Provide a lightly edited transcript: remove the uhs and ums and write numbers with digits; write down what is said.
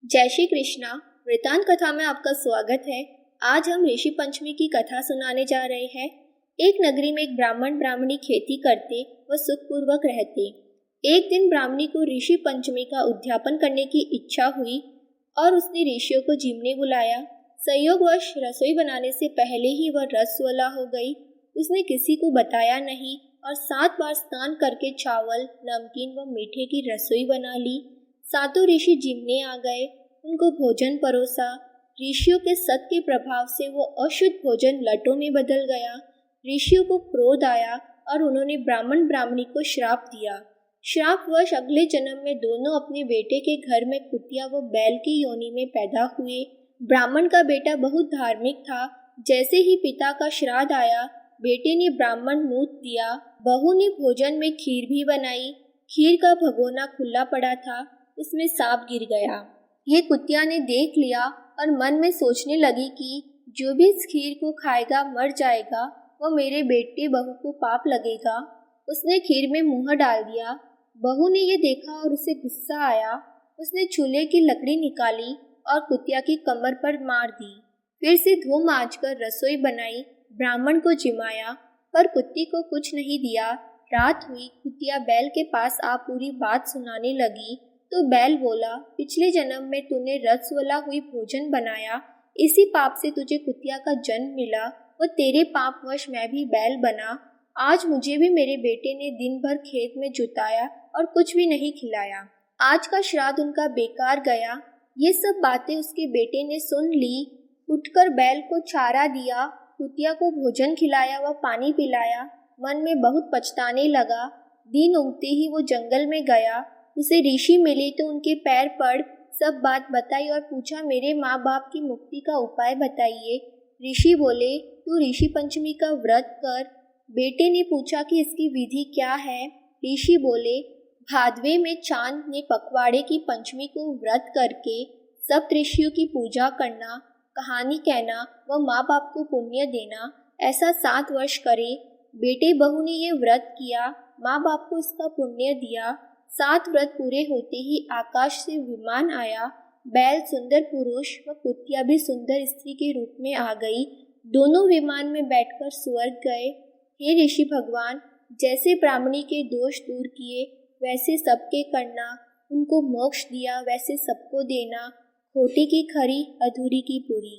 जय श्री कृष्णा। वृतांत कथा में आपका स्वागत है। आज हम ऋषि पंचमी की कथा सुनाने जा रहे हैं। एक नगरी में एक ब्राह्मण ब्राह्मणी खेती करते व सुखपूर्वक रहते। एक दिन ब्राह्मणी को ऋषि पंचमी का उद्यापन करने की इच्छा हुई और उसने ऋषियों को जिमने बुलाया। संयोगवश रसोई बनाने से पहले ही वह रसवला हो गई। उसने किसी को बताया नहीं और 7 बार स्नान करके चावल, नमकीन व मीठे की रसोई बना ली। सातों ऋषि जिमने आ गए, उनको भोजन परोसा। ऋषियों के सत के प्रभाव से वो अशुद्ध भोजन लटों में बदल गया। ऋषियों को क्रोध आया और उन्होंने ब्राह्मण ब्राह्मणी को श्राप दिया। श्रापवश अगले जन्म में दोनों अपने बेटे के घर में कुतिया व बैल की योनि में पैदा हुए। ब्राह्मण का बेटा बहुत धार्मिक था। जैसे ही पिता का श्राद्ध आया, बेटे ने ब्राह्मण मूत दिया। बहू ने भोजन में खीर भी बनाई। खीर का भगोना खुला पड़ा था, उसमें सांप गिर गया। ये कुतिया ने देख लिया और मन में सोचने लगी कि जो भी इस खीर को खाएगा मर जाएगा, वो मेरे बेटे बहू को पाप लगेगा। उसने खीर में मुंह डाल दिया। बहू ने ये देखा और उसे गुस्सा आया। उसने चूल्हे की लकड़ी निकाली और कुतिया की कमर पर मार दी। फिर से धूम आंच कर रसोई बनाई, ब्राह्मण को जिमाया, पर कुत्ती को कुछ नहीं दिया। रात हुई, कुतिया बैल के पास आ पूरी बात सुनाने लगी तो बैल बोला, पिछले जन्म में तूने रसवला हुई भोजन बनाया, इसी पाप से तुझे कुतिया का जन्म मिला व तेरे पापवश मैं भी बैल बना। आज मुझे भी मेरे बेटे ने दिन भर खेत में जुताया और कुछ भी नहीं खिलाया। आज का श्राद्ध उनका बेकार गया। ये सब बातें उसके बेटे ने सुन ली। उठकर बैल को चारा दिया, कुतिया को भोजन खिलाया व पानी पिलाया। मन में बहुत पछताने लगा। दिन उगते ही वो जंगल में गया। उसे ऋषि मिले तो उनके पैर पड़ सब बात बताई और पूछा, मेरे माँ बाप की मुक्ति का उपाय बताइए। ऋषि बोले, तू ऋषि पंचमी का व्रत कर। बेटे ने पूछा कि इसकी विधि क्या है। ऋषि बोले, भादवे में चांद ने पखवाड़े की पंचमी को व्रत करके सब ऋषियों की पूजा करना, कहानी कहना व माँ बाप को पुण्य देना, ऐसा 7 वर्ष करे। बेटे बहू ने ये व्रत किया, माँ बाप को इसका पुण्य दिया। 7 व्रत पूरे होते ही आकाश से विमान आया। बैल सुंदर पुरुष व कुतिया भी सुंदर स्त्री के रूप में आ गई। दोनों विमान में बैठकर स्वर्ग गए। हे ऋषि भगवान, जैसे ब्राह्मणी के दोष दूर किए वैसे सबके करना, उनको मोक्ष दिया वैसे सबको देना। खोटी की खरी, अधूरी की पूरी।